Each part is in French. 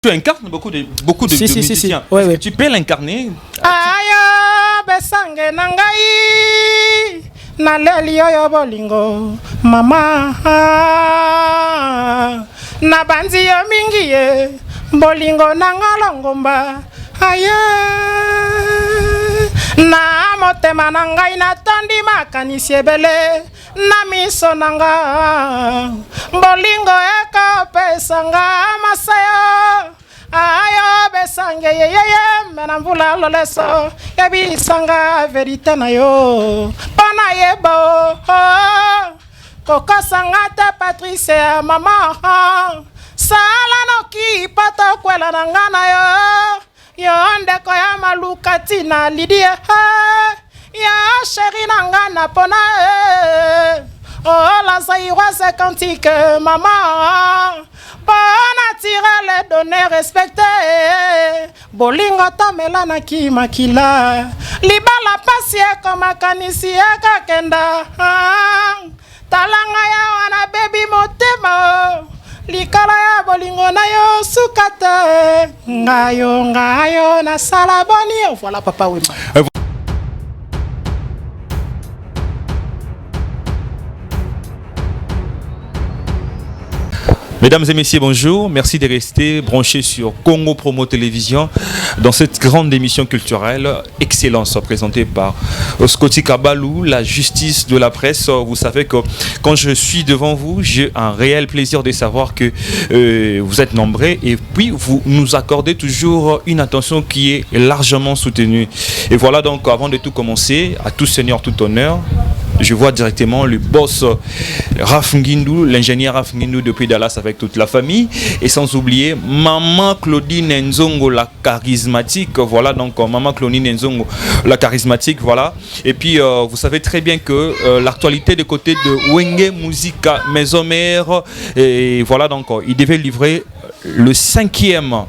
Tu incarnes beaucoup de musiciens. Ouais, ouais. Tu peux l'incarner. Aya besange nangai na leli oyo bolingo mama na banzi yo mingi ye bolingo nanga longomba aya na motema nangai na tondi makanisi ebele na miso nanga bolingo ekopesanga masayo ayo besange yeye menambula loleso yebisanga verite na yo pana yebo kokosanga te Patrice mama sala noki pato kwela nangana yo ndeko ya malukati na Lydia ya chéri nangana pona oh la saïra c'est quantique maman Bona tire les données respectées Bolingo tamela na kimakila Libala pasie koma kanisi kakenda Talanga ya wana baby motema Likala ya bolingo na yo sukate Ngayo na salaboni Voilà papa Wema. Mesdames et messieurs, bonjour. Merci de rester branchés sur Congo Promo Télévision dans cette grande émission culturelle Excellence présentée par Scotty Kabalou, la justice de la presse. Vous savez que quand je suis devant vous, j'ai un réel plaisir de savoir que vous êtes nombreux et puis vous nous accordez toujours une attention qui est largement soutenue. Et voilà donc, avant de tout commencer, à tout seigneur, tout honneur, je vois directement le boss Raf Ngindou, l'ingénieur Raf Ngindou depuis Dallas avec toute la famille. Et sans oublier Maman Claudine Nzongo, la charismatique. Voilà donc Maman Claudine Nzongo, la charismatique. Voilà. Et puis vous savez très bien que l'actualité du côté de Wenge Musica Maison Mère. Et voilà donc il devait livrer le 5e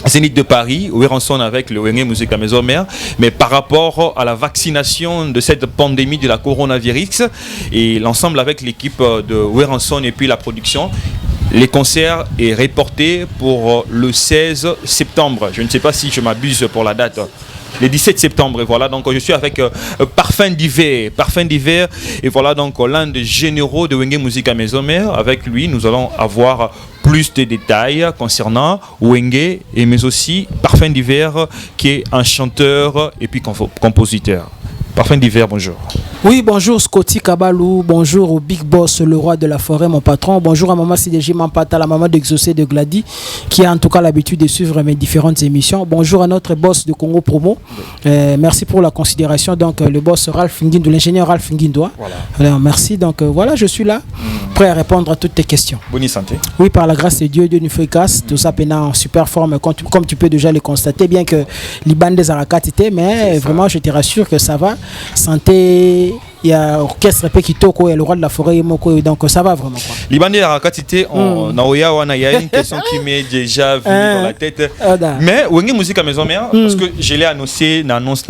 Zénith de Paris, Werenson avec le Wenge Musica Maison Mère, mais par rapport à la vaccination de cette pandémie de la coronavirus et l'ensemble avec l'équipe de Werenson et puis la production, les concerts est reporté pour le 16 septembre. Je ne sais pas si je m'abuse pour la date. Le 17 septembre, et voilà, donc je suis avec Parfum d'hiver, et voilà donc l'un des généraux de Wenge Musica Maison Mère. Avec lui, nous allons avoir plus de détails concernant Wenge, et mais aussi Parfum d'hiver, qui est un chanteur et puis compositeur. Parfum d'hiver, bonjour. Oui, bonjour Scotty Kabalou, bonjour au Big Boss, le roi de la forêt, mon patron. Bonjour à Maman CDG Mampata, la maman d'Exaucé de Glady, qui a en tout cas l'habitude de suivre mes différentes émissions. Bonjour à notre boss de Congo Promo. Merci pour la considération. Donc, le boss Ralph Ngindou, l'ingénieur Ralph Ngindou. Voilà. Alors, merci. Donc, voilà, je suis là, prêt à répondre à toutes tes questions. Bonne santé. Oui, par la grâce de Dieu, Dieu nous fait grâce. Tout ça, en super forme, comme tu peux déjà le constater, bien que l'Iban des Arakatité, mais vraiment, je te rassure que ça va. Santé. Il y a orchestre Pekitoko et le roi de la forêt Moko, donc ça va vraiment quoi. Libandé à Rakatité, il y a une question qui m'est déjà venue dans la tête. Mais Wenge Musica Maison Mère, parce que je l'ai annoncé dans l'annonce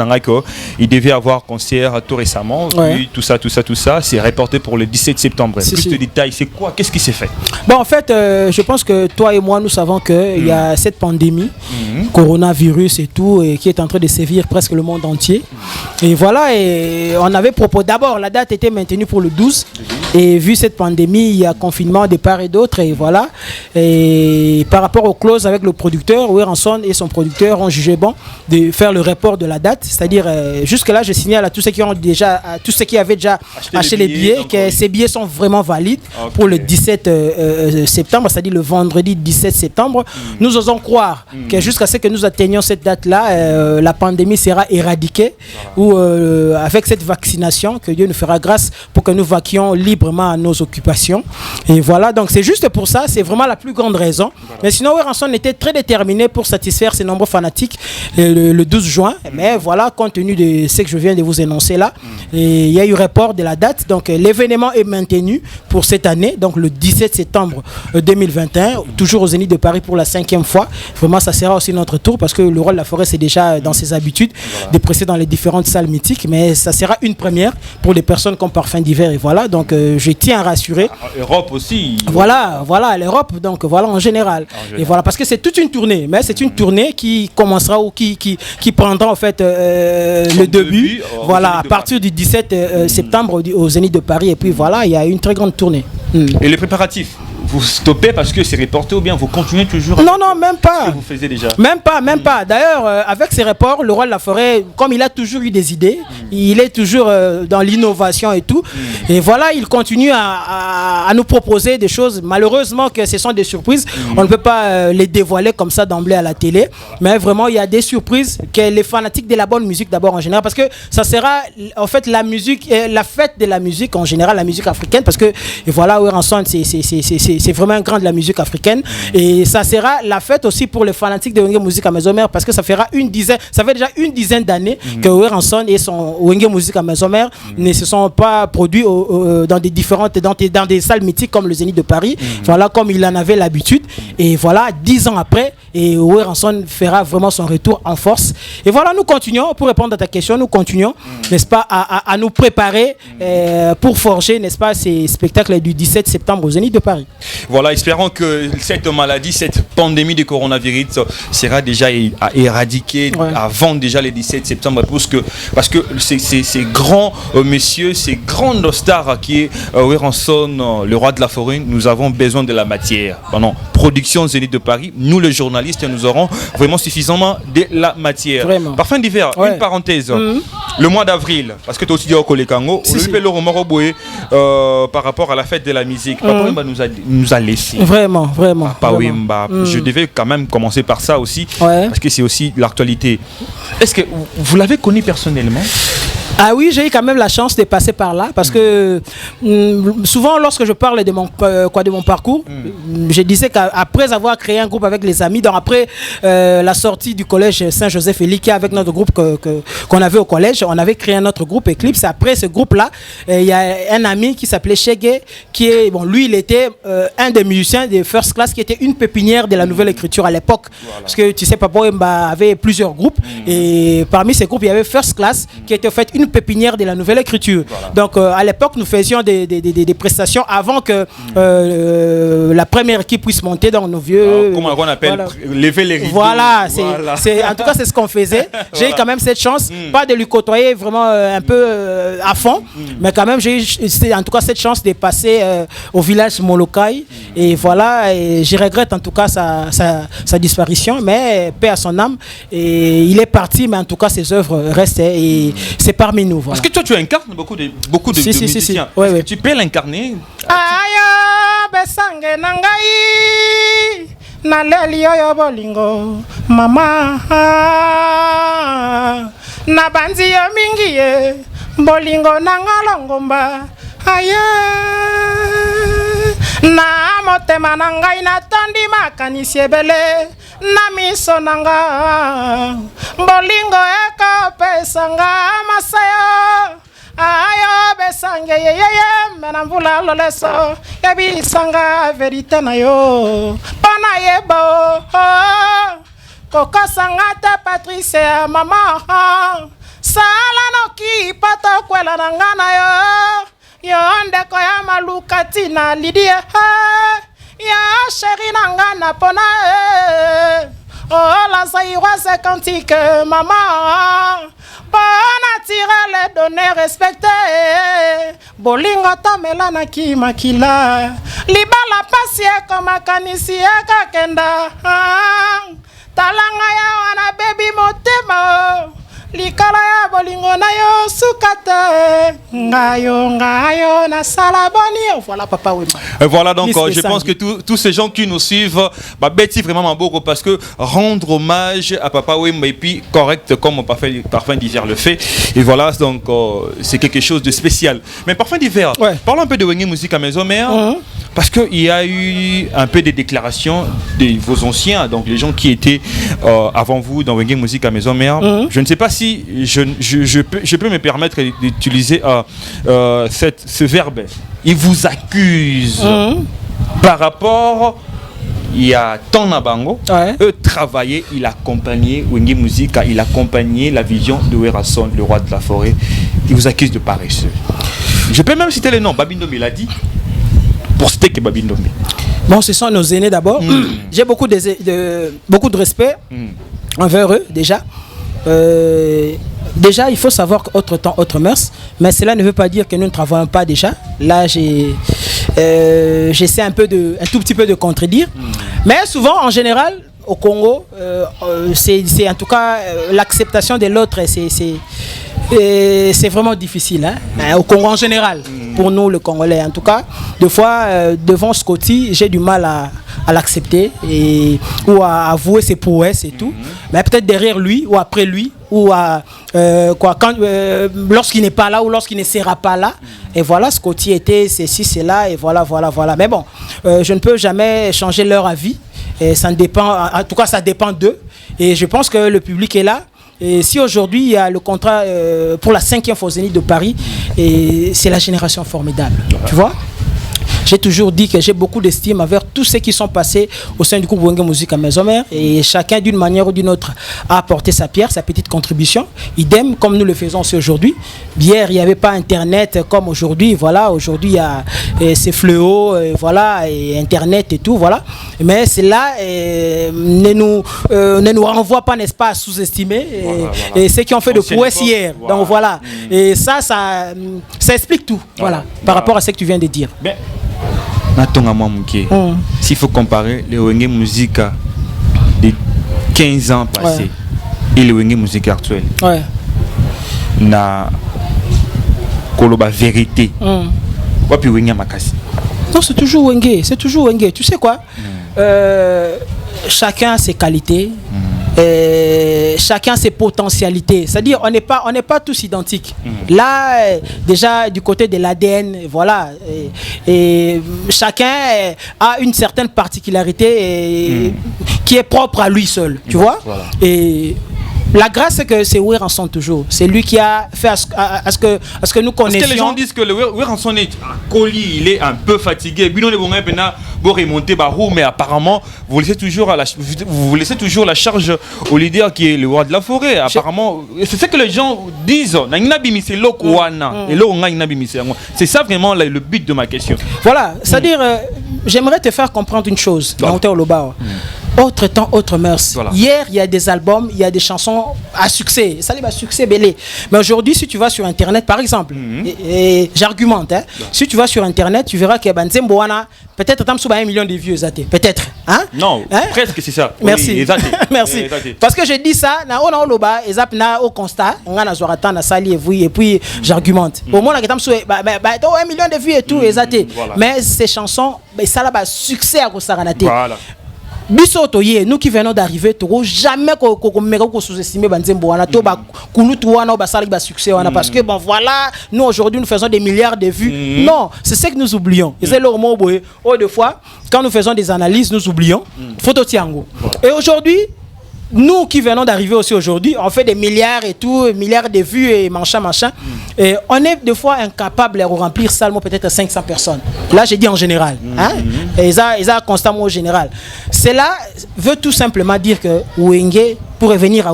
qu'il devait avoir concert tout récemment, puis tout ça, c'est reporté pour le 17 septembre. Plus de détails, c'est quoi? Qu'est-ce qui s'est fait? Bon, en fait, je pense que toi et moi, nous savons qu'il y a cette pandémie, coronavirus et tout, et qui est en train de sévir presque le monde entier. Et voilà, et on avait proposé d'abord. La date était maintenue pour le 12 et vu cette pandémie, il y a confinement de part et d'autre et voilà. Et par rapport aux clauses avec le producteur, Werenson et son producteur ont jugé bon de faire le report de la date. C'est-à-dire, jusque-là, je signale à tous ceux qui avaient déjà acheté les billets que ces billets sont vraiment valides pour le 17 septembre, c'est-à-dire le vendredi 17 septembre. Nous osons croire que jusqu'à ce que nous atteignions cette date-là, la pandémie sera éradiquée ou avec cette vaccination que Dieu nous fera grâce pour que nous vaquions librement à nos occupations. Et voilà, donc c'est juste pour ça, c'est vraiment la plus grande raison. Voilà. Mais sinon, Werenson était très déterminé pour satisfaire ses nombreux fanatiques le 12 juin. Mais voilà, compte tenu de ce que je viens de vous énoncer là, et il y a eu report de la date. Donc l'événement est maintenu pour cette année, donc le 17 septembre 2021, toujours au Zénith de Paris pour la 5e fois. Vraiment, ça sera aussi notre tour parce que le roi de la forêt, c'est déjà dans ses habitudes de presser dans les différentes salles mythiques. Mais ça sera une première pour les personnes comme Parfum d'hiver. Et voilà, donc je tiens à rassurer. Europe aussi. Voilà, l'Europe, donc voilà en général. Et voilà, parce que c'est toute une tournée, mais c'est une tournée qui commencera ou qui prendra en fait le début, voilà, à partir du 17 septembre au Zénith de Paris. Et puis voilà, il y a une très grande tournée. Et les préparatifs, vous stoppez parce que c'est reporté ou bien vous continuez toujours? Non, même pas. Ce que vous faisiez déjà. Même pas. D'ailleurs, avec ces reports, le roi de la forêt, comme il a toujours eu des idées, il est toujours dans l'innovation et tout. Et voilà, il continue à nous proposer des choses. Malheureusement que ce sont des surprises. On ne peut pas les dévoiler comme ça d'emblée à la télé. Mais vraiment, il y a des surprises que les fanatiques de la bonne musique d'abord en général. Parce que ça sera en fait la musique, la fête de la musique en général, la musique africaine. Parce que et voilà, Oueranson, c'est vraiment un grand de la musique africaine. Et ça sera la fête aussi pour les fanatiques de Wenge Musique à Maison-Mère, parce que ça fait déjà une dizaine d'années que Oueranson et son Wenge Musique à Maison-Mère ne se sont pas produits dans des salles mythiques comme le Zénith de Paris, voilà, comme il en avait l'habitude. Et voilà, 10 ans après, et Oueranson fera vraiment son retour en force. Et voilà, nous continuons, pour répondre à ta question, nous continuons, n'est-ce pas, à nous préparer pour forger, n'est-ce pas, ces spectacles du 17 septembre au Zénith de Paris. Voilà, espérons que cette maladie, cette pandémie de coronavirus sera déjà éradiquée avant déjà le 17 septembre, parce que ces grands messieurs, ces grandes stars qui est Oueranson, le roi de la forêt, nous avons besoin de la matière. Pendant production Zénith de Paris, nous les journalistes, nous aurons vraiment suffisamment de la matière. Vraiment. Parfum d'hiver, une parenthèse. Le mois d'avril, parce que tu as aussi dit au Kolekango, par rapport à la fête de la musique, Papa Wemba nous a laissé. Vraiment. Papa Wemba. Je devais quand même commencer par ça aussi, parce que c'est aussi l'actualité. Est-ce que vous l'avez connu personnellement? Ah oui, j'ai eu quand même la chance de passer par là, parce que souvent lorsque je parle de mon parcours, je disais qu'après avoir créé un groupe avec les amis, donc après la sortie du collège Saint-Joseph-Élie avec notre groupe qu'on avait au collège, on avait créé un autre groupe Eclipse. Après ce groupe-là, il y a un ami qui s'appelait Chegué, lui il était un des musiciens de First Class, qui était une pépinière de la nouvelle écriture à l'époque. Voilà. Parce que tu sais, Papa Wemba avait plusieurs groupes, et parmi ces groupes, il y avait First Class, qui était en fait une pépinière de la nouvelle écriture. Voilà. Donc à l'époque, nous faisions des prestations avant que la première équipe puisse monter dans nos vieux... comment on appelle, lever les rideaux. Voilà, en tout cas c'est ce qu'on faisait. J'ai eu quand même cette chance, pas de lui côtoyer vraiment un peu à fond, mais quand même j'ai eu en tout cas cette chance de passer au village Molokai. Et voilà, et je regrette en tout cas sa disparition, mais paix à son âme. Et il est parti, mais en tout cas ses œuvres restent, et c'est parmi nous. Voilà. Est-ce que toi tu incarnes beaucoup de musiciens? Oui. Est-ce que tu peux l'incarner? Aya besange nangai naleli yo bolingo mama na banzi yo mingi ye bolingo nangalongomba aya na motema nangai natondi makanisi ebele na miso nanga bolingo ekopesanga masayo ayo besange yeye mena mvula loleso yebisanga verite na yo pana yebo kokosanga te Patricia mama sala noki pato kwela nangana yo ndeko ya malukati na Lydia ya chéri nangana pona la saïra c'est quantique maman Bona tire les données respectées. Bolingo tamela na kimakila. Libala pasie koma kanisi kakenda. Talanga ya wana baby motema. Likala ya bolingo na yo sukate. Ngayo na salaboni. Voilà Papa Wemba. Voilà donc je pense que tous ces gens qui nous suivent, Betty vraiment beaucoup, parce que rendre hommage à Papa Wemba et puis correct comme Parfum d'hiver le fait. Et voilà donc c'est quelque chose de spécial. Mais Parfum d'hiver, parlons un peu de Wenge Musique à Maison-Mère. Parce qu'il y a eu un peu des déclarations de vos anciens, donc les gens qui étaient avant vous dans Wenge Musique à Maison-Mère. Je ne sais pas si je peux me permettre d'utiliser ce verbe. Ils vous accusent par rapport... Il y a Tonabango, eux travaillaient, il accompagnait Wenge Musique, il accompagnait la vision de Oueranson, le roi de la forêt. Ils vous accusent de paresseux. Je peux même citer les noms. Babindombe, il a dit. Pour citer que Babindombe. Bon, ce sont nos aînés d'abord. J'ai beaucoup de respect envers eux, déjà. Déjà, il faut savoir qu'autre temps, autre mœurs. Mais cela ne veut pas dire que nous ne travaillons pas déjà. Là, j'essaie un tout petit peu de contredire. Mais souvent, en général, au Congo, c'est en tout cas l'acceptation de l'autre, c'est vraiment difficile. Au Congo en général, pour nous, le Congolais. En tout cas, des fois, devant Scotty, j'ai du mal à l'accepter ou à avouer ses prouesses et tout. Mais peut-être derrière lui ou après lui ou lorsqu'il n'est pas là ou lorsqu'il ne sera pas là. Et voilà, Scotty était ceci, cela, et voilà. Mais bon, je ne peux jamais changer leur avis. Et ça dépend, en tout cas, ça dépend d'eux. Et je pense que le public est là. Et si aujourd'hui il y a le contrat pour la 5e fois Zénith de Paris, et c'est la génération formidable. Tu vois? J'ai toujours dit que j'ai beaucoup d'estime envers tous ceux qui sont passés au sein du groupe Wenge Musique à Maison Mère, et chacun d'une manière ou d'une autre a apporté sa pierre, sa petite contribution. Idem comme nous le faisons aussi aujourd'hui. Hier il n'y avait pas internet comme aujourd'hui. Voilà, aujourd'hui il y a ces fléaux, voilà, et internet et tout, voilà. Mais cela ne nous renvoie pas, n'est-ce pas, à sous-estimer et ceux qui ont fait de prouesses hier. Voilà. Donc voilà. Et ça explique tout. Voilà. Par rapport à ce que tu viens de dire. Ben, s'il faut comparer les Wenge Musique de 15 ans passés et les Wenge Musique actuels, na koloba vérité. Wapi Wenge makasi. Non, c'est toujours Wenge. Tu sais quoi? Chacun a ses qualités. Chacun ses potentialités. C'est-à-dire on n'est pas tous identiques. Là, déjà du côté de l'ADN, voilà, et chacun a une certaine particularité qui est propre à lui seul, tu vois. Voilà. Et la grâce, c'est que c'est Werrason toujours. C'est lui qui a fait à ce que nous connaissions. Parce que les gens disent que le Werrason est colis, il est un peu fatigué. Vous remontez mais apparemment vous laissez toujours la charge au leader qui est le roi de la forêt. Apparemment, c'est ce que les gens disent. C'est ça vraiment le but de ma question. Voilà, c'est-à-dire j'aimerais te faire comprendre une chose. Autre temps, autre mœurs. Voilà. Hier, il y a des albums, il y a des chansons à succès. Ça va succès belé. Mais aujourd'hui, si tu vas sur Internet, par exemple, et j'argumente, si tu vas sur Internet, tu verras que Banzemboana, peut-être tu as 1 million de vues, peut-être. Hein? Non, presque c'est ça. Merci. Merci. Parce que je dis ça, au constat, on a na sali et puis j'argumente. Au moins, on a 1 million de vues et tout, mais ces chansons, ça va succès à Kosaranate. Voilà. Nous qui venons d'arriver, jamais sous-estimer Banzemboana, succès, parce que bon voilà, nous aujourd'hui nous faisons des milliards de vues. Non, c'est ce que nous oublions. Et c'est le mot des fois, quand nous faisons des analyses, nous oublions. Photo Tiango. Et aujourd'hui, nous qui venons d'arriver aussi aujourd'hui, on fait des milliards et tout, milliards de vues et machin. Et on est des fois incapable de remplir seulement peut-être 500 personnes. Là, j'ai dit en général. Et ça constamment au général. Cela veut tout simplement dire que Wenge, pour revenir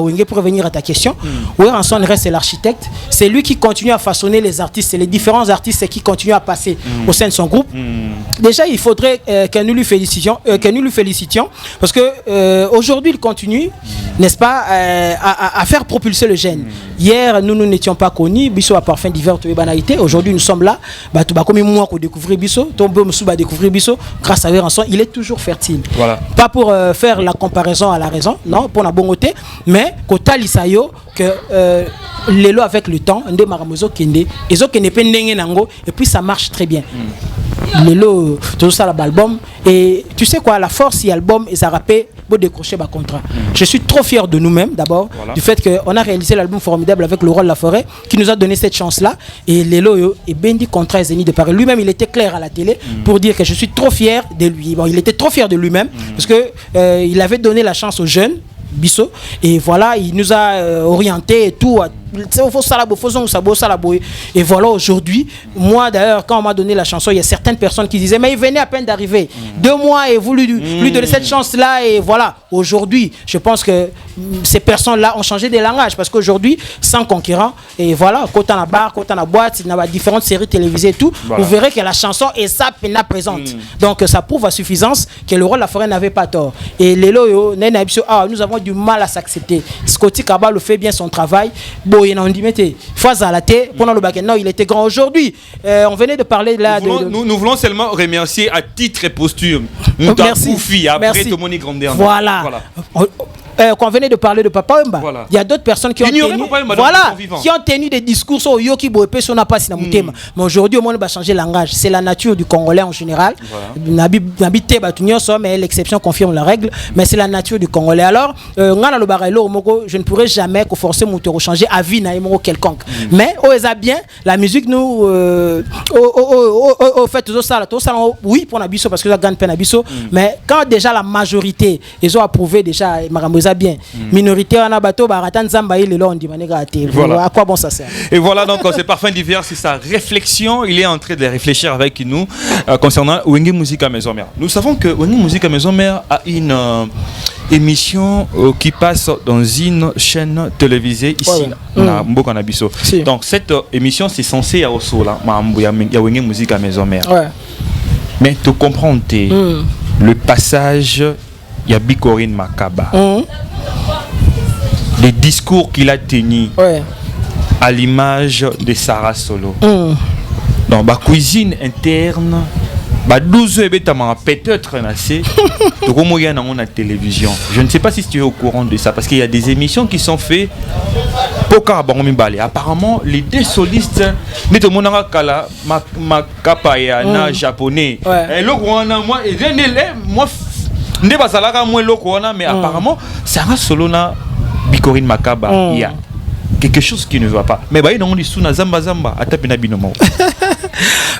à ta question, Werrason reste l'architecte. C'est lui qui continue à façonner les artistes, les différents artistes qui continuent à passer au sein de son groupe. Déjà, il faudrait que nous lui félicitions, parce que aujourd'hui, il continue, n'est-ce pas, à faire propulser le gène. Hier, nous n'étions pas connus, Bisso à parfum divers et banalité. Aujourd'hui, nous sommes là. Comme moi, qu'on découvre Bisso, découvrir Bisso, grâce à Werrason, il est toujours fertile. Voilà. Pas pour faire la comparaison à la raison, non, pour la bonne côté, mais Kota Lisayo, que l'élo avec le temps, et puis ça marche très bien. L'élo, tout ça, l'album, et tu sais quoi, la force, si l'album est rappé, pour décrocher ma contrat. Je suis trop fier de nous-mêmes, d'abord, du fait qu'on a réalisé l'album formidable avec le roi de la forêt, qui nous a donné cette chance-là, et l'élo est bien dit contrat Zénith de Paris. Lui-même, il était clair à la télé pour dire que je suis trop fier de lui. Bon, il était trop fier de lui-même, parce que il avait donné la chance aux jeunes, Bisso, et voilà, il nous a orienté et tout Et voilà, aujourd'hui, moi d'ailleurs, quand on m'a donné la chanson, il y a certaines personnes qui disaient, mais il venait à peine d'arriver. 2 mois et vous lui donnez cette chance-là. Et voilà, aujourd'hui, je pense que ces personnes-là ont changé de langage parce qu'aujourd'hui, sans concurrent, et voilà, quand on a bar, quand on a boîte, il y a différentes séries télévisées et tout, voilà. Vous verrez que la chanson est sa pena présente. Donc ça prouve à suffisance que le rôle de la forêt n'avait pas tort. Et nous avons du mal à s'accepter. Scotty Kabalo fait bien son travail. Bon, il dit, mettez, face à la tête, pendant le bac, non, il était grand aujourd'hui. On venait de parler là. Nous voulons seulement remercier à titre et posthume. Merci. Après Tomoni Grandeur. Voilà. Quand on venait de parler de Papa Wemba, voilà. Il y a d'autres personnes qui ont tenu des discours sur Yoki Boepe, sur n'a pas mais aujourd'hui au moins on va changer langage. C'est la nature du Congolais en général. Mais l'exception confirme la règle. Mais c'est la nature du Congolais. Alors, je ne pourrais jamais forcer mon tour changer à vie naïmo quelconque. Mais bien la musique nous au fait tout ça oui pour Nabiso parce que ça gagne peine Nabiso. Mais quand déjà la majorité ils ont approuvé déjà bien. Minorité on a bateau baratan zamba il est on dit voilà. À quoi bon ça sert? Et voilà donc c'est Parfum d'hiver, c'est sa réflexion, il est en train de réfléchir avec nous concernant Wenge Musique à Maison Mère. Nous savons que Wenge Musique à Maison Mère a une émission qui passe dans une chaîne télévisée ici na Mboka na biso. Donc cette émission c'est censé à Osola ya Wenge Musique à Maison Mère. Mais tu comprends le passage il y a Bikorine Makaba. Les discours qu'il a tenus à l'image de Sarah Solo. Dans ma cuisine interne, 12 heures peut-être on a télévision. Je ne sais pas si tu es au courant de ça parce qu'il y a des émissions qui sont faites pour apparemment les deux solistes ma japonais. Mais apparemment Sarah Solona Bikorine Makaba il y a quelque chose qui ne va pas. Mais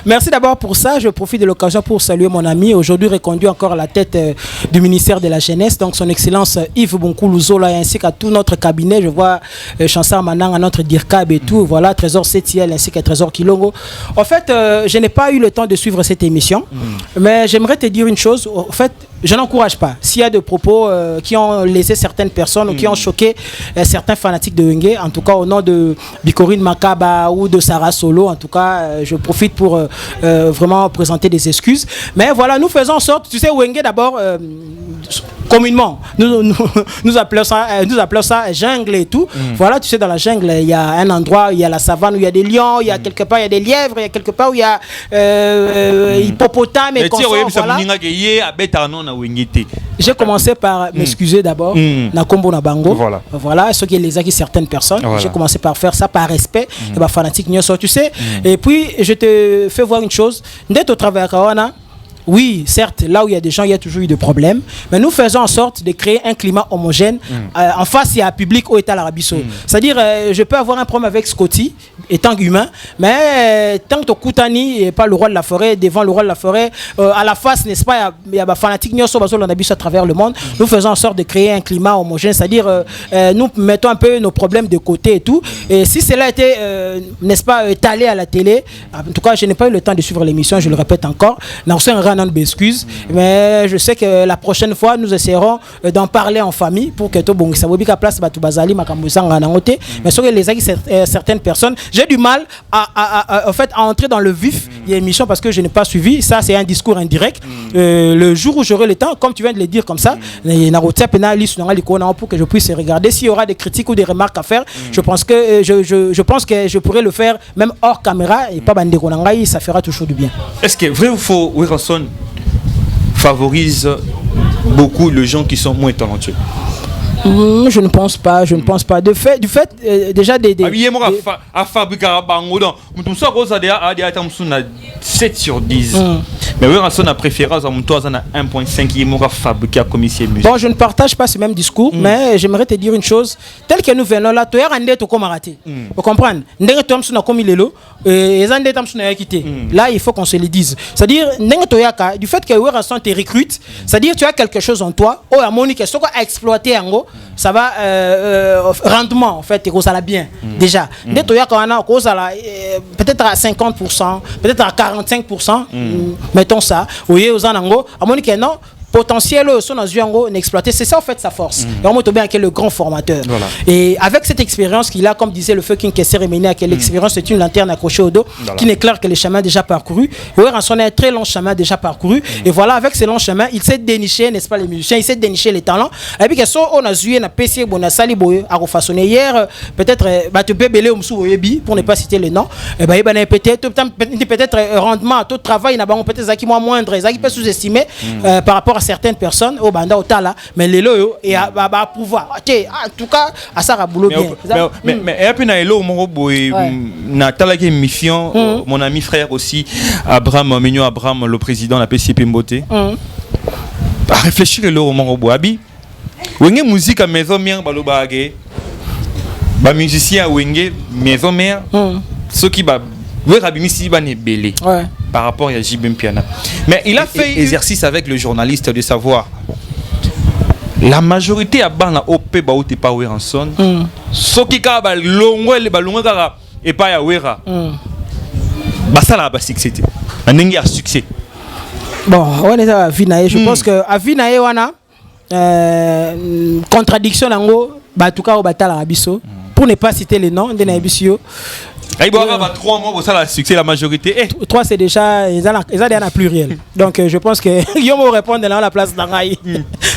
merci d'abord pour ça. Je profite de l'occasion pour saluer mon ami aujourd'hui reconduit encore à la tête du ministère de la jeunesse, donc son excellence Yves Bonkoulou Zola ainsi qu'à tout notre cabinet. Je vois Chansar Manang à notre DIRCAB et tout, voilà, Trésor CTL ainsi qu'à Trésor Kilongo. En fait je n'ai pas eu le temps de suivre cette émission mais j'aimerais te dire une chose. En fait je n'encourage pas. S'il y a des propos qui ont lésé certaines personnes ou qui ont choqué certains fanatiques de Wenge, en tout cas au nom de Bikorine Makaba ou de Sarah Solo, en tout cas je profite pour vraiment présenter des excuses. Mais voilà, nous faisons en sorte, tu sais, Wenge d'abord, communément, nous appelons ça jungle et tout. Voilà, tu sais, dans la jungle, il y a un endroit où il y a la savane, où il y a des lions, il y a quelque part, il y a des lièvres, il y a quelque part où il y a hippopotames et consorts, voilà. J'ai commencé par m'excuser d'abord, Nakombo Nabango. Voilà, ce qui est les acquis certaines personnes. Voilà. J'ai commencé par faire ça par respect, et par fanatique, tu sais. Et puis, je te fais voir une chose. Dès au travail à oui, certes, là où il y a des gens, il y a toujours eu des problèmes. Mais nous faisons en sorte de créer un climat homogène. En face, il y a un public au État l'Arabiso. C'est-à-dire, je peux avoir un problème avec Scotty, étant humain, mais tant que Koutani n'est pas le roi de la forêt, devant le roi de la forêt, à la face, n'est-ce pas, il y a des fanatiques à travers le monde. Nous faisons en sorte de créer un climat homogène. C'est-à-dire, nous mettons un peu nos problèmes de côté et tout. Et si cela était, n'est-ce pas, étalé à la télé, en tout cas, je n'ai pas eu le temps de suivre l'émission, je le répète encore. M'excuse, mais je sais que la prochaine fois nous essaierons d'en parler en famille pour que tout bon ça bobika place batu bazali makamuzanga na ngote. Mais sur les certaines personnes, j'ai du mal à entrer dans le vif de l'émission parce que je n'ai pas suivi. Ça c'est un discours indirect. Le jour où j'aurai le temps, comme tu viens de le dire comme ça, pour que je puisse regarder s'il y aura des critiques ou des remarques à faire. Je pense que je pourrais le faire même hors caméra et pas bandeko nangai, ça fera toujours du bien. Est-ce que vrai ou faux Wilson favorise beaucoup les gens qui sont moins talentueux? Je ne pense pas, du fait déjà des 7 sur 10. Mais oui, on a préférence à 1.5 fabriqué à commissaire musique. Bon, je ne partage pas ce même discours, mais j'aimerais te dire une chose. Tel que nous venons là, tu as raté. Vous comprenez? Là, il faut qu'on se le dise. C'est-à-dire, du fait que Werrason te recrute, c'est-à-dire tu as quelque chose en toi, à exploiter en gros. ça va rendement en fait et ça la bien déjà dès toi quand on a ça là peut-être à 50%, peut-être à 45%, mettons ça. Oui, aux anango, à mon que non. Potentiel son n'exploiter, c'est ça en fait sa force. Et on bien qui est le grand formateur. Voilà. Et avec cette expérience qu'il a, comme disait le fucking Kesser Emenia, que l'expérience c'est une lanterne accrochée au dos qui n'éclaire que les chemins déjà parcourus. Et Ranson a un très long chemin déjà parcouru. Et voilà, avec ces longs chemins, il s'est déniché, n'est-ce pas, les musiciens, il s'est déniché les talents. Et puis que ça, on a joué, on a PC, on a sali boy, à refaçonner hier, peut-être, tu peux belé pour ne pas citer les noms. Et ben, peut-être rendement, tout travail, peut-être qui moins moindre, qui peut sous-estimer par rapport à certaines personnes au banda au tala mais les loyo et à pouvoir en tout cas à ça boulot bien mais et puis na elo mo boy na tala qui mission mon ami frère aussi Abraham Mignon Abraham le président de la PCP Mbote à réfléchir elo mo boy abi wenge musique à maison mère balobage ba musicien wenge maison mère ceux qui ba oui, Rabimisi va belé par rapport à Jibim Piana. Mais il a fait exercice avec le journaliste de savoir la majorité à Bana OP Baouti pa Weranson. Ce qui a longo le balongo et pas ya Wera. Basala ba succès. Anengi a succès. Bon, on est à Vinae. Je pense que à Vinae wana contradiction nango ba tout cas au batala abisso pour ne pas citer les noms de Naibisio. Il y a 3 mois pour ça la succès la majorité. 3 c'est déjà ils ont déjà pluriel. Donc je pense que yo me répondre dans la place d'Angaï.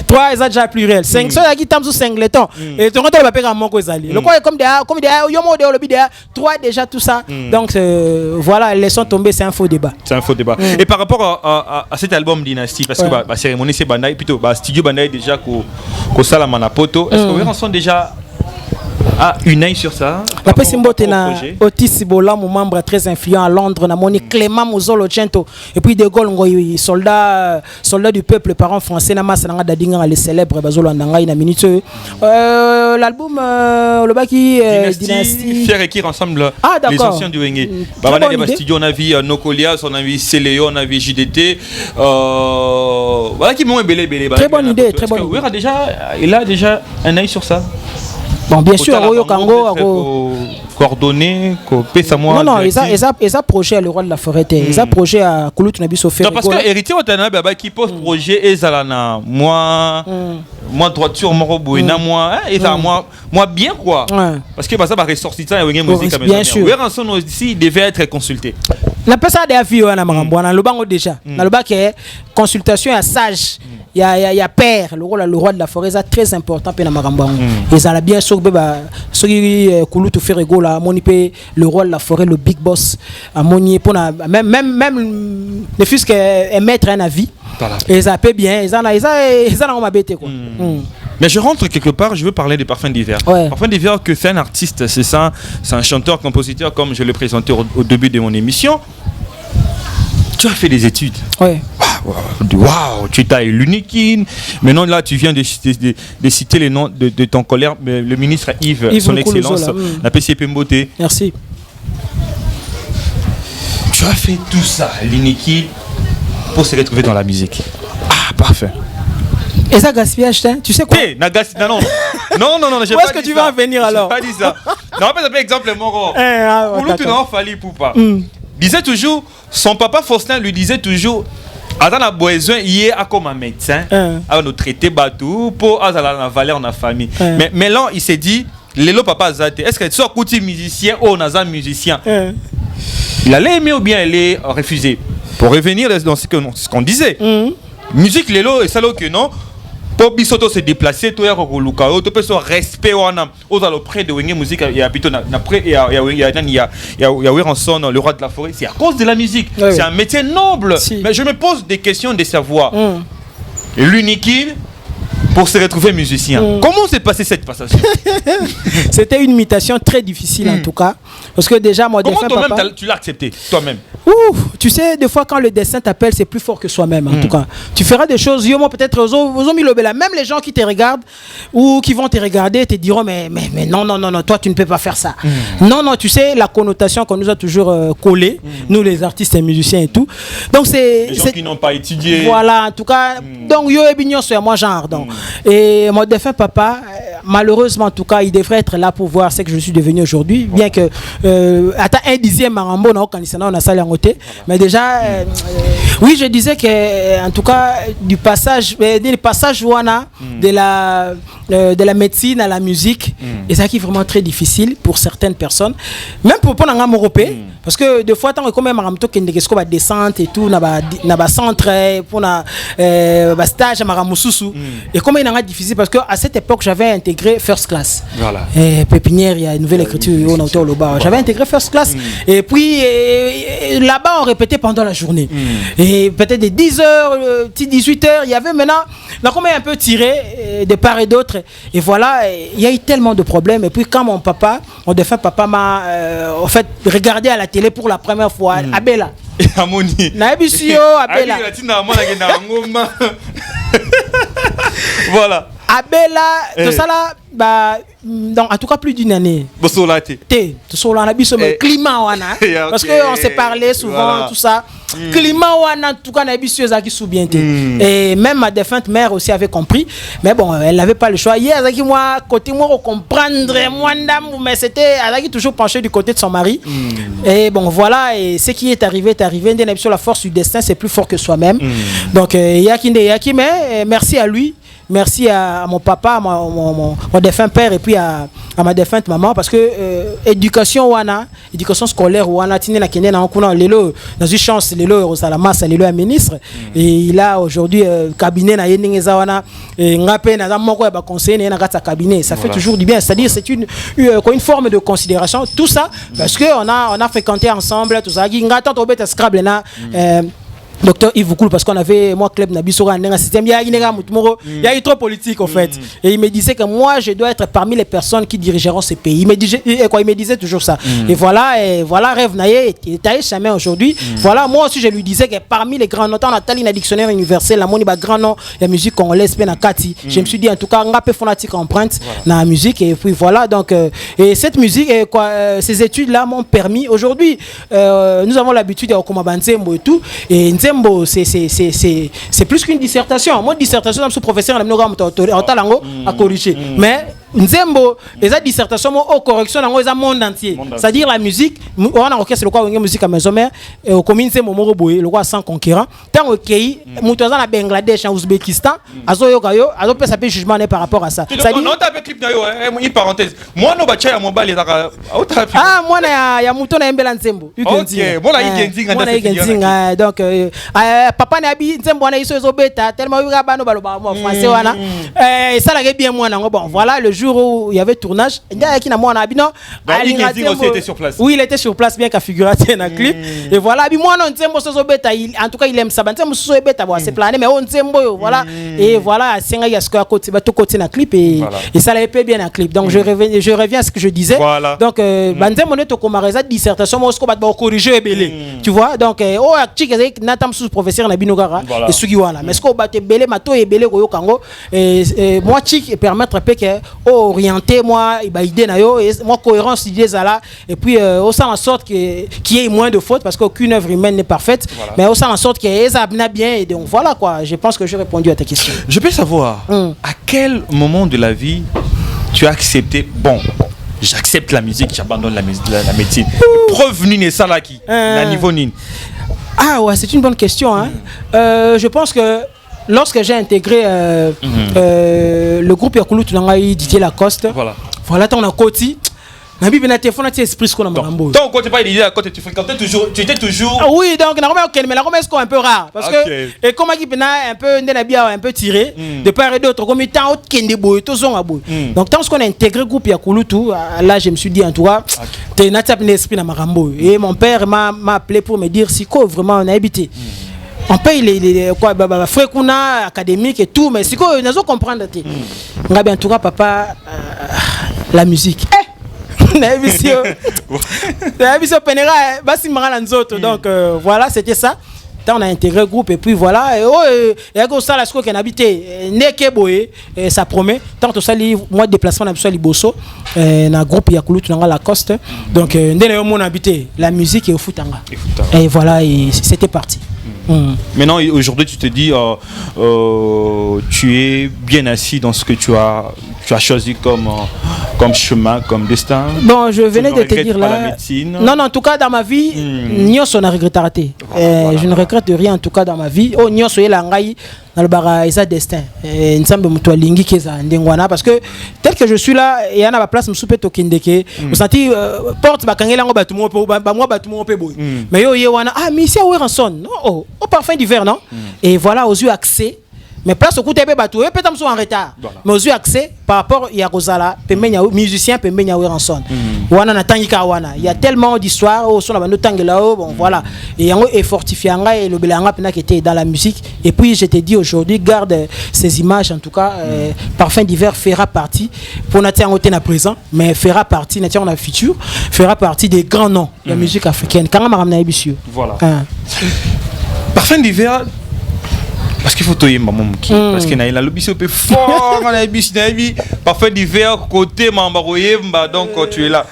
3 ils ont déjà pluriel. 5 ceux qui tamsou singleton et tu rentres le papier en moko ezali. Le quoi comme yo mo de le bidéa 3 déjà tout ça. Donc voilà, laissons tomber, c'est un faux débat. C'est un faux débat. Et par rapport à cet album Dynasty parce que la cérémonie c'est Bandai plutôt studio Bandai déjà ko sala manapoto. Est-ce que vous sont déjà une œil sur ça. La Pessimbote na Otis Sibola, mon membre très influent à Londres, na moni Clément Mozolo Cento et puis De Gaulle ngoy soldat du peuple parent français na massa nga dadinga les célèbres bazolo ndanga ina minute l'album le baki Dynasty Fier et qui rassemble les anciens du Wenge. Babana de studio on a vu Nokolias, on a vu Céléo, on a vu JDT voilà qui m'ont belé. Très bonne idée, très bonne. Il a déjà un œil sur ça. Bon, bien sûr, Royo Kango coordonné, non, ils ont projet le roi de la forêt. Ils ont projet à Koulout Nabiso faire. Non, parce que héritier Watana Baba qui pose projet et Zalana, moi droiture, moi, et ça, moi bien quoi. Parce que ça va ressortir et musique bien sûr. Weranson aussi devait être consulté. La personne des avis on a marambouana le bango déjà. Dans le bac consultation à sage. Il y a père le roi de la forêt c'est très important pour Marambouana. Et ça l'a bien sûr ceux qui Koulout faire là moniper le roi de la forêt le big boss à monier pour même ne fût-ce que mettre un avis. Et ça peut bien ils en ont bêté quoi. Mais je rentre quelque part, je veux parler des Parfums d'hiver. Parfums d'hiver que c'est un artiste, c'est ça, c'est un chanteur, compositeur comme je l'ai présenté au début de mon émission. Tu as fait des études. Waouh, tu as l'unique. Maintenant là, tu viens de citer les noms de ton collègue, le ministre Yves son excellence, la PCP Mbote. Merci. Tu as fait tout ça, l'unique, pour se retrouver dans la musique. Ah, parfait. Et ça gaspillage, tu sais quoi? Non. Où est-ce que tu vas en venir alors? Je n'ai pas dit ça. Non, on peut exemple Moro. Pour l'autre, tu n'as pas fallu pour pas. Disait toujours, son papa Faustin lui disait toujours, attends, on a besoin hier comme un médecin, à nous traiter bateau pour aller dans la vallée en la famille. Mais là, il s'est dit, Lélo papa Zate, est-ce que tu es un musicien ou un musicien? Il allait aimer ou bien il allait refuser. Pour revenir dans ce qu'on disait, musique Lélo et ça que non. Pour bisoto se déplacer, tout est recoluka, tout peut se respect wana. Aux près de Wenge musique, il y a plutôt après il y a Weranson, le roi de la forêt. C'est à cause de la musique. C'est un métier noble. Mais je me pose des questions de savoir. L'unique pour se retrouver musicien. Comment s'est passée cette passation? C'était une mutation très difficile en tout cas. Parce que déjà, moi, comment toi-même tu l'as accepté, toi-même? Tu sais, des fois, quand le destin t'appelle, c'est plus fort que soi-même en tout cas. Tu feras des choses, moi peut-être, même les gens qui te regardent ou qui vont te regarder te diront, mais non, toi, tu ne peux pas faire ça. Non, tu sais, la connotation qu'on nous a toujours collée, nous les artistes et musiciens et tout. Donc, c'est. Les gens qui n'ont pas étudié. Voilà, en tout cas. Donc, yo et bignon, c'est moi, genre. Donc, Et mon défunt papa, malheureusement en tout cas, il devrait être là pour voir ce que je suis devenu aujourd'hui, bien que attends un dixième marambo on a ça côté, mais déjà oui, je disais que en tout cas du passage wana de la médecine à la musique, et ça qui est vraiment très difficile pour certaines personnes, même pour un européen, parce que des fois tant que même maramto qui est va descente et tout na ba centre pour na stage à maramususu, et comme il est difficile parce que à cette époque j'avais intégré first class. Voilà. Pépinière, il y a une nouvelle écriture on a autour le bas. J'avais intégré first class et puis là-bas on répétait pendant la journée. Et peut-être des 10h, 18h, il y avait maintenant là comme un peu tiré de part et d'autre, et voilà, il y a eu tellement de problèmes. Et puis quand mon défunt papa m'a en fait regardé à la télé pour la première fois, Abela Harmonie Naibisio Abela voilà Abela tout ça là donc en tout cas plus d'une année tout ça là le climat wana parce que on s'est parlé souvent tout ça climat wana en tout cas Naibisio zaki soubienté et même ma défunte mère aussi avait compris, mais bon elle n'avait pas le choix. Hier zaki moi côté moi comprendre moi mais c'était elle toujours penché du côté de son mari et bon voilà, et ce qui est arrivé Naibisio, la force du destin c'est plus fort que soi-même. Donc yaki mais merci à lui. Merci à mon papa, mon défunt père, et puis à ma défunte maman, parce que éducation scolaire wana tine na kende na kuna lelo dans une chance lelo Rosalama lelo un ministre, et il a aujourd'hui cabinet na yendingeza wana ngape na moko ba conseiller na kata cabinet, ça fait toujours du bien, c'est-à-dire c'est une forme de considération tout ça, parce que on a fréquenté ensemble tout ça ngata to beta scrabble na Docteur Yves Voukoul, parce qu'on avait moi club Nabisora un système il y a eu trop politique en fait, et il me disait que moi je dois être parmi les personnes qui dirigeront ce pays. Il me disait toujours ça. Et voilà rêve naïe et taillé jamais aujourd'hui. Voilà, moi aussi je lui disais que parmi les grands noms, on a tali na dictionnaire universel la moni ba grand nom la musique congolaise pe na kati. Je me suis dit en tout cas ngapé phonatique empreinte na la musique, et puis voilà donc et cette musique et ces études là m'ont permis aujourd'hui nous avons l'habitude de recommander Nzembo et tout, et Nzembo c'est plus qu'une dissertation. Moi dissertation je suis professeur en talango à corriger, mais Nzembo les dissertations au correction dans le monde entier, c'est-à-dire la musique on a orchestre le quoi musique à maison mère et au commune Nzembo moroboé le quoi sans concurrent tant au pays mutoza na Bangladesh en Ouzbékistan azo yokayo azo peut s'appeler jugement par rapport à ça. Ça dit on t'a fait clip na yo une parenthèse moi no bacha ya mobile ezaka moi na ya muto na embela Nzembo OK bon là il donc papa na bi Nzembo na iso ezobeta tellement yo bano baloba mo français wana ça la bien moi na bon voilà le jour où il y avait tournage, il y a qui na moi na bino aussi était sur place. Oui, il était sur place bien qu'à figurateur dans clip. Et voilà, bi moi non Nzembo so beta, en tout cas il aime ça. Nzembo so beta bon, c'est plané mais on Nzembo voilà. Et voilà, senga ya score côté ba tout côté dans clip, et ça l'a épais bien dans clip. Donc je reviens à ce que je disais. Voilà. Donc Nzembo ne to komareza dissertation moi ko ba corriger belé. Tu vois? Donc chika natam sous professeur na binogara et sugi wana. Mais ce ko ba te belé mato et belé ko yo kango et moi chik permettre pe que orienté moi idée na yo, moi cohérence idée là, et puis on sent en sorte qu'il y ait moins de fautes, parce qu'aucune œuvre humaine n'est parfaite, mais on sent en sorte qu'il y ait bien, et donc voilà quoi, je pense que j'ai répondu à ta question. Je peux savoir à quel moment de la vie tu as accepté j'accepte la musique, j'abandonne la médecine. Preuve nini ça là qui na niveau nini? Ah ouais, c'est une bonne question hein. Je pense que lorsque j'ai intégré le groupe Yakulu Tunangai Didier Lacoste, voilà ton côté. Nabi ben téléphone tu esprit ce qu'on a marambo. Ton côté pas Didier Lacoste, tu fréquentais toujours, tu étais toujours. Ah oui, donc na mais la romance un peu rare parce que et comme qui bena un peu ndena un peu tiré de part et d'autre comme temps autre kende boy to son abo. Donc tant qu'on a intégré le groupe Yakulu tout, là je me suis dit en tout cas tu n'as pas esprit na marambo, et mon père m'a appelé pour me dire si quoi vraiment on a habité. On paye les frais qu'on a académique et tout, mais c'est quoi nous comprendre ngabe en tout cas papa la musique na émission penera basi mara nzoto, donc voilà c'était ça. On a intégré le groupe et puis voilà, et go ça la sco qu'on habité neke boye, ça promet tant que ça moi déplacement na liboso na groupe Yakulu Tunanga Lacoste, donc ndene yo mon habité la musique et au footanga, et voilà, et c'était parti. Maintenant, aujourd'hui, tu te dis, tu es bien assis dans ce que tu as choisi comme chemin, comme destin. Bon, je venais de te dire là. là. La médecine. Non, en tout cas, dans ma vie, Nyos, on a regretté. Voilà. Je ne regrette rien, en tout cas, dans ma vie. Oh, Nyos, il a un destin. Parce que tel que je suis là, il y en a ma place, je suis peut-être au Kindeke. Vous sentez, porte, mais yo, mais ici, à son. Oh, au parfum d'hiver, non? Et voilà, aux yeux accès. Mais place au coup de bateau, peut-être en retard. Voilà. Mais aux yeux accès par rapport à Rosala, musicien, il y a tellement d'histoires au son bon voilà. Et on est fortifié et le belanga qui était dans la musique. Et puis je te dis aujourd'hui, garde ces images en tout cas. Parfum d'hiver fera partie. Pour notre on est présent, mais fera partie. Notre on a futur, fera partie des grands noms de la musique africaine. Quand on m'a ramené voilà. Parfum d'hiver. Parce qu'il faut toyer maman parce qu'il y a le lobby peu fort, on a bis parfait d'hiver côté mambaroye donc tu es là.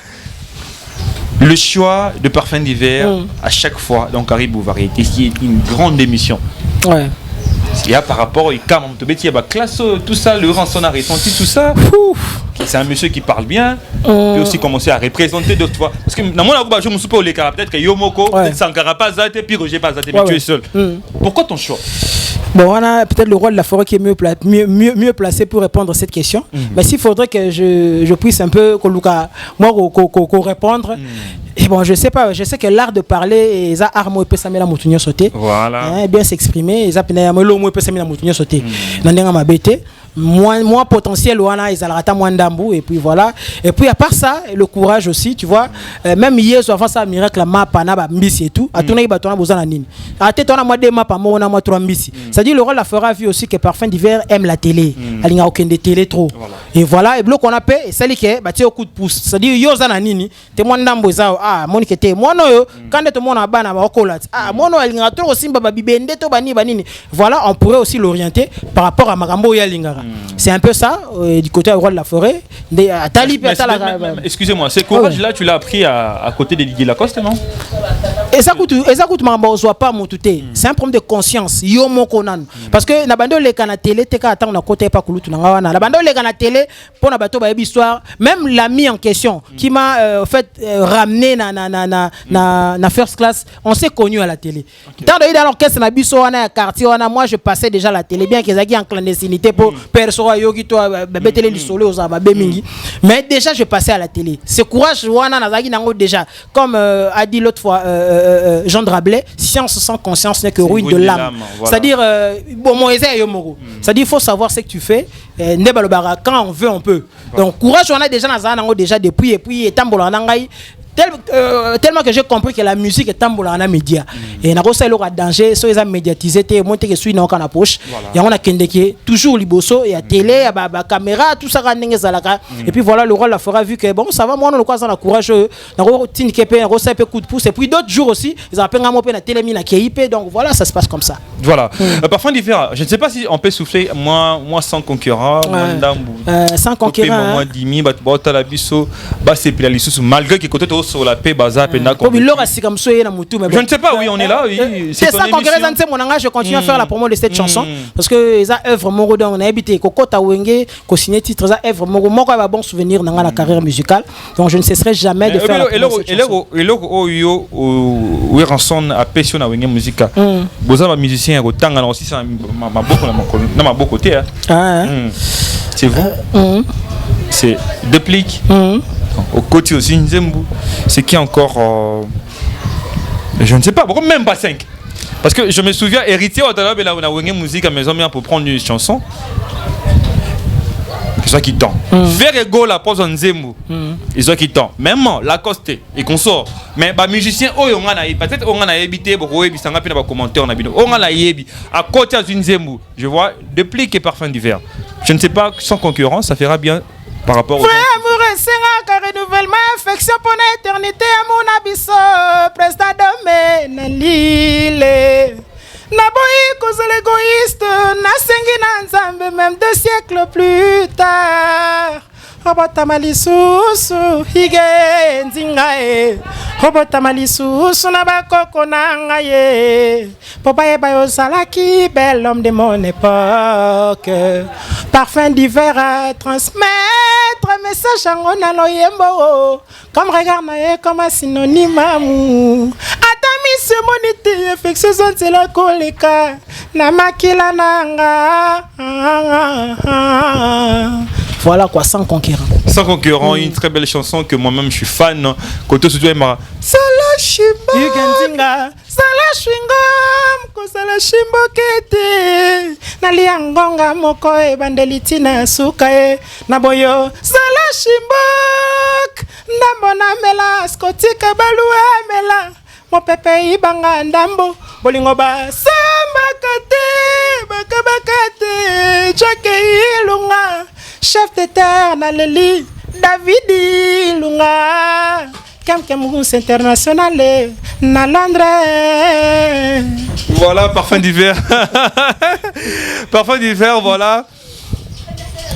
Le choix de parfum d'hiver à chaque fois donc arrive aux variétés qui est une grande émission. Ouais. Il y a par rapport il y a classe tout ça le rançon a ressenti tout ça. C'est un monsieur qui parle bien, peut aussi commencer à représenter d'autres fois parce que dans mon je me suis pas les peut-être que Yomoko peut-être Sankara pas Zate puis Roger pas Zate mais tu es seul. Pourquoi ton choix? Bon, on a peut-être le roi de la forêt qui est mieux placé pour répondre à cette question. Mais s'il faudrait que je puisse un peu répondre. Et bon, je sais pas, je sais que l'art de parler et ça armo peut s'amener la moutonnière sauter. Voilà. Bien s'exprimer, ça peut l'homme peut s'amener la moutonnière sauter. N'en ma bête. Moins potentiel wana ils alrata moins d'ambou et puis voilà et puis à part ça le courage aussi tu vois même hier soit face à miracle la map na ba mbisi et tout a tourner ba tona bozana nini a tête on a moi deux maps pa moi on a moi trois mbisi ça dit le rôle la fera vu aussi que Parfum d'hiver aime la télé alinga aucun de télé trop et voilà et bloc on a paix et celle qui ba ti au coup de pouce ça dit yo zana nini te moi ndambo za monique te moi no yo quand tout le monde a bana ba okolat moi no alinga trop simba ba bibende to bani banini voilà on pourrait aussi l'orienter par rapport à magambo ya lingara. C'est un peu ça, du côté du roi de la forêt. Excusez-moi, ce courage-là, tu l'as appris à côté de Didier Lacoste, non? Et ça coûte pas mon touté. C'est un problème de conscience. Yo mon konan. Parce que na bando les canal télé, t'es qu'à on a côté pas kulutu na wana. La bando les canal télé pour na bateau ba histoire. Même l'ami en question qui m'a fait ramener na first class, on s'est connu à la télé. Tant de dans l'orchestre na biso wana quartier wana, moi je passais déjà à la télé bien qu'ils aient en clandestinité pour perso yogi to betele li solo aux aba mingi. Mais déjà je passais à la télé. Ce courage wana nazaki nango déjà comme a dit l'autre fois Jean Drablais, science sans conscience n'est que ruine de l'âme. Voilà. C'est-à-dire, bon, c'est-à-dire, il faut savoir ce que tu fais. Quand on veut, on peut. Donc, courage, on a déjà depuis, et puis, tellement que j'ai compris que la musique est tambola en média et na kosa le danger so ils médiatisé te monter que suis na kana poche et on a kendeke toujours liboso et à télé ba caméra tout ça ndenge zalaka et puis voilà le rôle la fera vu que bon ça va moi on le quoi ça la courage na ko tinike pe rosa pe coup de pouce et puis d'autres jours aussi ils appellent moi pe na télé na KIP donc voilà ça se passe comme ça voilà Parfum d'hiver je ne sais pas si on peut souffler moi sans concurrent sans concurrent moi 10 000 ba la biso ba c'est pila lisusu malgré que côté sur la paix baza pena je ne sais pas oui on est là oui c'est ça je continue à faire la promo de cette chanson parce que ça œuvre moko donc on a habité kokota wenge ko signer titre ça œuvre moko va bon souvenir dans la carrière musicale donc je ne cesserai jamais de faire la promo de cette chanson et là oyo oui ranson a passion na wenge musica boza ba musicien ko tanga na aussi ça na maboko côté c'est vrai c'est déplique au côté aussi Nzembu c'est qui encore je ne sais pas pourquoi même pas 5 parce que je me souviens héritier on a wenge musique à maison bien pour prendre une chanson c'est ça qui tend faire ego la pose en Nzembu c'est ça qui tend même la coste et qu'on sort mais ba musicien oyo nga na peut-être on a habité beaucoup et bisanga pe na ba commentaire on a bino on a yebi à côté à Nzembu je vois déplique et Parfum d'hiver je ne sais pas sans concurrence ça fera bien par rapport au c'est un renouvellement affection pour l'éternité à mon abisso président domaine l'île naboyi cause l'égoïste na sengi na nzambe même 2 siècles plus tard abata malisusu hige nzingae Obotama lisusu na bakoko na ngaye. Papa ye bayo salaki, bel homme de mon époque. Parfum d'hiver à transmettre, message en na loyembo. Comme regard na ye comme un synonyme amour. Atami se monité, affectueuse c'est la koleka. Na makila nanga. Voilà quoi, sans concurrent. Sans concurrent, une très belle chanson que moi-même je suis fan. Koto Sutu Mara. Sala Shimba. Yugenzinga. Sala Shwingom. Ko Sala Shimbo Kete. Naliangonga moko e bandeliti na suka e. Naboyo. Sala Shimbok. Ndambona mela. Skoti Kabalu mela. Mo pepe ibanga ndambo. Bolingo ba. Samba kate. Bakabakate. Chake ilunga. Chef de terre na leli David Lunga Kem international na Londres. Voilà, parfum d'hiver. Parfum d'hiver, voilà.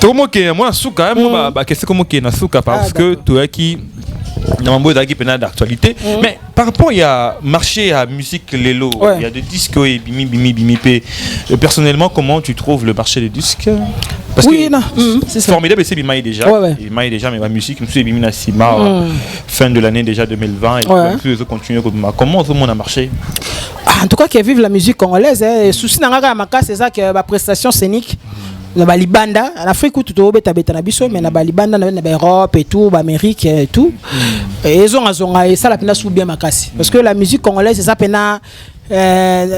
Comment que moi souka bah qu'est-ce comment que na souka parce que toi qui normalement d'agi pena d'actualité mais par rapport il y a marché à musique lelo il y a des disques et bimi personnellement comment tu trouves le marché des disques parce oui, que c'est formidable c'est Bimaï déjà Bimaï déjà mais ma musique je suis Bimi na Sima fin de l'année déjà 2020 et puis je continue comment tout le monde a marché. En tout cas qui vive la musique congolaise souci nanga maka c'est ça que la prestation scénique na balibanda en Afrique tout au beta beta na biso mais na balibanda na Europe et tout Amérique et tout et zonga et ça la pena sous bien makasi parce que la musique congolaise c'est ça pena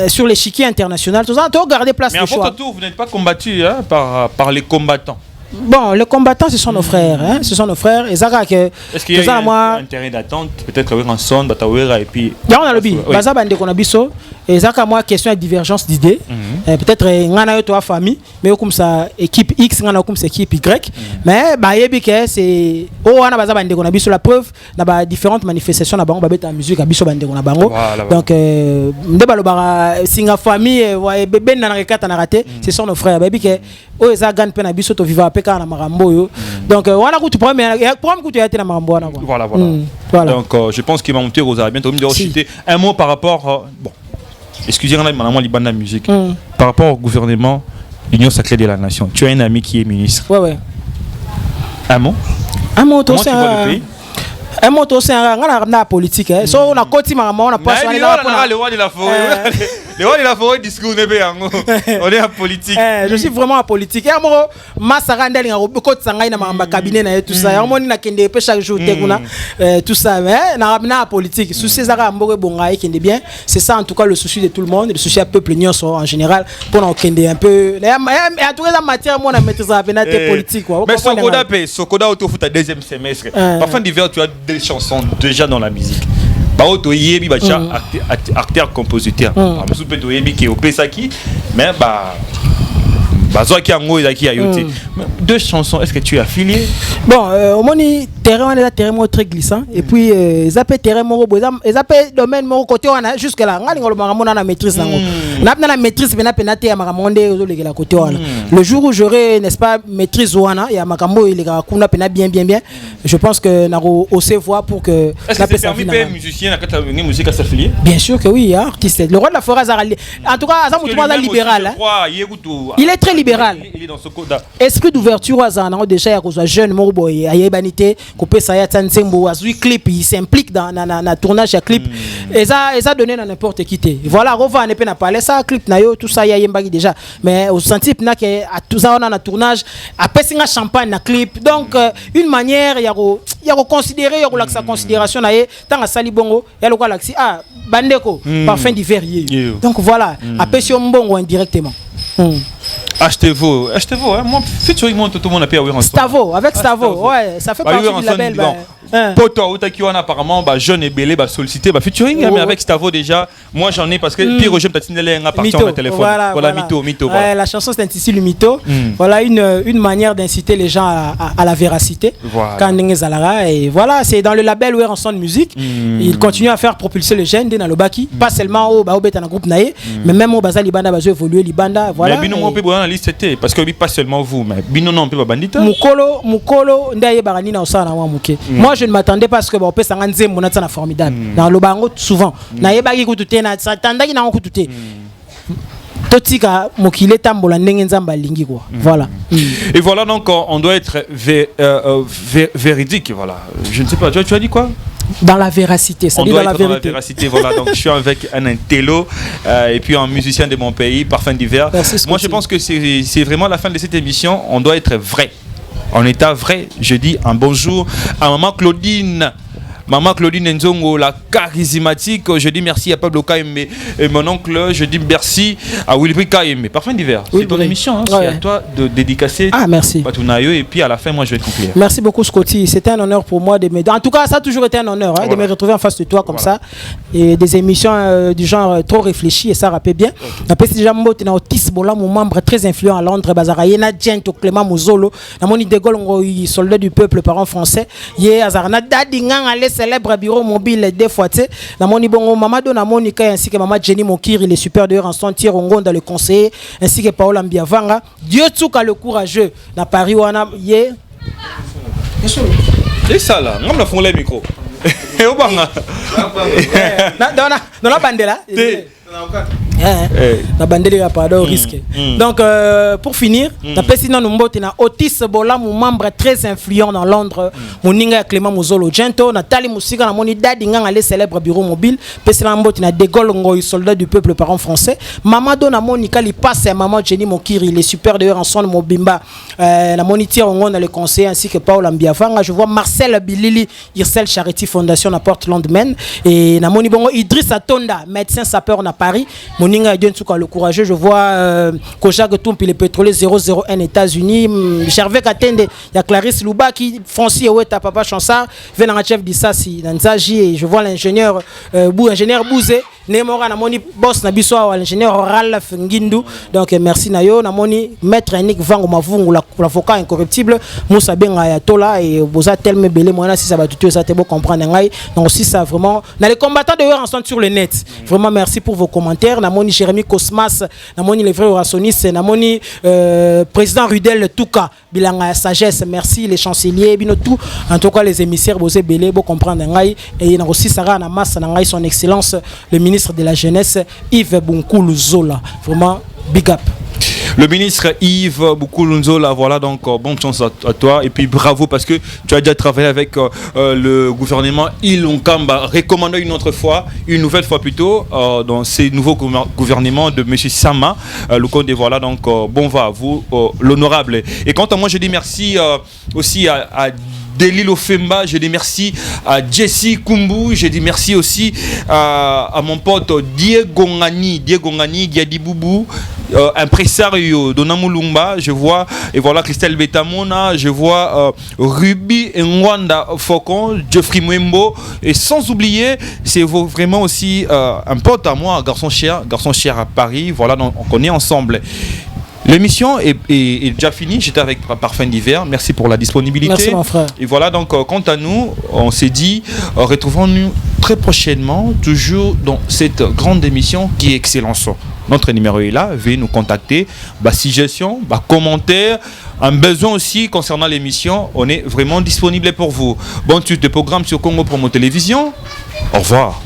sur l'échiquier international tout ça tu regarder place mais en votre tour vous n'êtes pas combattu hein, par les combattants. Bon, les combattants, ce sont nos frères. Hein? Ce sont nos frères. Est-ce qu'il y a un intérêt d'attente? Peut-être avec un son, et puis... On a le bi. Baza bande qu'on a biso. Et ça, moi, question de divergence d'idées. Peut-être on a une famille, mais comme ça, équipe X, on a comme ça équipe Y. Mais bah, c'est on a baza bande qu'on a biso la preuve. Dans différentes manifestations, on a bang babeta musique, a biso bande qu'on a bango. Donc, ndeba lo bara singa famille, ouais, bébé n'a pas raté. Ce sont nos frères. Baby que oh, ça gagne peine à biso to vivre avec un marambo. Donc, on a coûté problème coûté à la marambo. Voilà. Donc, je pense qu'il va monter aux Arabiens. Un mot par rapport bon. Excusez-moi, madame Libana musique. Par rapport au gouvernement, l'Union sacrée de la nation, tu as un ami qui est ministre. Ouais. Un mot. Comment tu vois le pays? Un mot aussi en politique. So on a côté maman, on a pas soigné le roi de la forêt. Le roi de la forêt discours n'est pas on est en politique. Je suis vraiment en politique. Et moi Massarandel nga côté sangai na mamba cabinet na tout ça. Moi ni na kende pe chaque jour tekuna tout ça mais na politique. Souci zaka mboke bonga kende bien. C'est ça en tout cas le souci de tout le monde, le souci du peuple nyonso en général pour on kende un peu. En tout cas en matière moi na maîtrise à pénalité politique quoi. Mais Sokoda auto foot à deuxième semestre. Parfois d'hiver tu as des chansons déjà dans la musique. Baoto yebi bacha acteur compositeur. Par exemple peut yebi qui au Pesaki mais deux chansons, est-ce que tu es affilié? Bon, au moni terrain est terrain très glissant et puis zappé terrain mon zappé domaine mon côté on a jusque là ngali ngolo maramona na maîtrise nango na maîtrise pena penate ya maramonde ozoleke la côté wana le jour où j'aurai n'est-ce pas maîtrise wana ya makambo il ga kuna pena bien je pense que naro aussi voir pour que est-ce que c'est permis de musicien na musique à s'affilier? Bien sûr que oui, artiste le roi de la forêt en tout cas ça mutuwa libéral il est très libéral. Il est dans ce code. Esprit d'ouverture à déjà ya kozwa jeune morboy ayebanité couper ça ya tsansembo azui clip il s'implique dans na tournage ya clip et ça donné dans n'importe qui té voilà rova ne peut na parler ça clip na yo tout ça ya yembaki déjà mais au senti na que à tout ça on a na tournage après singa champagne na clip donc une manière ya ko considérer ya ko laxa considération na ye tant sali bongo ya lokwa laxi bandeko parfum d'hiver donc voilà après si on bongo indirectement. Achetez-vous, hein. Moi, featuring moi tout le monde a payé Stavo, avec Stavo, ouais, ça fait partie du label. Poto, apparemment, jeune et belé, sollicité, featuring, mais avec Stavo déjà, moi j'en ai parce que Pierre Roger Mtatinele a parti au téléphone. Voilà, mytho. La chanson s'intitule le mytho. Voilà une manière d'inciter les gens à la véracité. Quand et voilà, c'est dans le label Where Ensemble Musique. Il continue à faire propulser les jeunes dans le baki, pas seulement au Baobet en groupe naïe, mais même au Bazali Libanda, Bazo évoluer Libanda. Voilà. Mais Bino, on peut voir la liste, parce que pas seulement vous, mais Bino, non, on peut pas bandita. Mukolo, Ndaye Barani na Osana wa Muke. Moi, je ne m'attendais pas à ce que bon, ça c'est formidable. Dans le bango souvent, na yebaki kututé na tandaki na kututé. Totika mokile tambola ndenge nzamba lingi quoi. Voilà. Et voilà donc on doit être véridique voilà. Je ne sais pas, tu as dit quoi? Dans la véracité, ça dit dans la vérité. Dans la véracité, voilà. Donc je suis avec un intello et puis un musicien de mon pays, Parfum d'hiver. Moi je pense que c'est vraiment la fin de cette émission. On doit être vrai. En état vrai, je dis un bonjour à maman Claudine. Maman Claudine Nzongo, la charismatique, je dis merci à Pablo Kaime et mon oncle, je dis merci à Willy Kaime. Parfum d'hiver, c'est ton émission, hein, c'est à toi de dédicacer. Ah, merci. Patunayo, et puis à la fin, moi je vais te conclure. Merci beaucoup Scotty, c'était un honneur pour moi de me... En tout cas, ça a toujours été un honneur de me retrouver en face de toi comme ça. Et des émissions du genre trop réfléchies et ça rappelle bien. Après, c'est déjà mon Otis Bola, mon membre très influent à Londres, Bazarayena Djento, Clément Mouzolo, Namoni De Gaulle, soldat du peuple, parent français. Yé Azarana Dadingang, célèbre bureau mobile des fois tu sais na moni bongo Mamadou na Monica ainsi que maman Jenny Mokiri les supérieurs en son tir dans le conseiller ainsi que Paola Mbiavanga Dieu tsuka le courageux na Paris wana ye c'est ça là on a fond les micros et au banga dans la bandela na bandeli ya pardon risque. Donc pour finir, na pesina numbote na Otis Bola mon membre très influent dans Londres, moninga Clément Mozolo Gento, Nathalie Musika na moni dadi nga les célèbre bureau mobile, pesina numbote na De Gaulle ngoy soldat du peuple parent français, Mamadou na Monica li passe à maman Jenny Mokiri les super d'ailleurs en son Mobimba, na moni tire on dans le conseil ainsi que Paul Ambiafanga, je vois Marcel Bilili, Irsel Charity Fondation à Portland Maine et na moni bongo Idriss Atonda, médecin sapeur na Paris. Moninga Djensuka le courageux, je vois Kojak Tumpi les pétroliers 001 États-Unis, Gervais Katende, il y a Clarisse Louba qui Francis Oweta Papa Chansard, venant chef d'Issassi, Nanzaji et je vois l'ingénieur ingénieur Bouzé, Nemora Namoni boss Nabiso l'ingénieur Ralph Ngindu. Donc merci Nayo, Namoni maître Nick Vango Mavungu l'avocat incorruptible, Moussa Benga Ayatola et Boza Telme Belé Moana si ça va tout ça te beau comprendre ngai. Donc aussi ça vraiment dans les combattants d'ailleurs ensemble sur le net. Vraiment merci pour vos commentaires. Namoni Jérémy Cosmas, Namoni les vrais orationnistes, Namoni président Rudel Touka, Bilanga Sagesse, merci les chanceliers, bino tout, en tout cas les émissaires Bosé Belé, beau comprendre ngai et il y a aussi Sarah Namas Nangai son excellence le ministre de la jeunesse Yves Bunkoulou Zola. Vraiment big up. Le ministre Yves Bunkoulou-Nzola, voilà donc bonne chance à toi et puis bravo parce que tu as déjà travaillé avec le gouvernement Ilunkamba, recommandé une nouvelle fois plutôt dans ces nouveaux gouvernements de M. Sama, le Condé, voilà donc bon va à vous l'honorable. Et quant à moi je dis merci aussi à Delilo Femba, je dis merci à Jessie Kumbu, je dis merci aussi à mon pote Diego Ngani, Diadi Boubou, impresario Donamulumba, je vois, et voilà Christelle Betamona, je vois Ruby Nwanda Faucon, Geoffrey Mwembo, et sans oublier, c'est vraiment aussi un pote à moi, garçon cher à Paris, voilà, donc on connaît ensemble. L'émission est déjà finie, j'étais avec Parfum d'hiver, merci pour la disponibilité. Merci mon frère. Et voilà donc quant à nous, on s'est dit, retrouvons-nous très prochainement, toujours dans cette grande émission qui est Excellence. Notre numéro est là, veuillez nous contacter, suggestions, commentaires, un besoin aussi concernant l'émission, on est vraiment disponible pour vous. Bonne suite de programme sur Congo Promo Télévision, au revoir.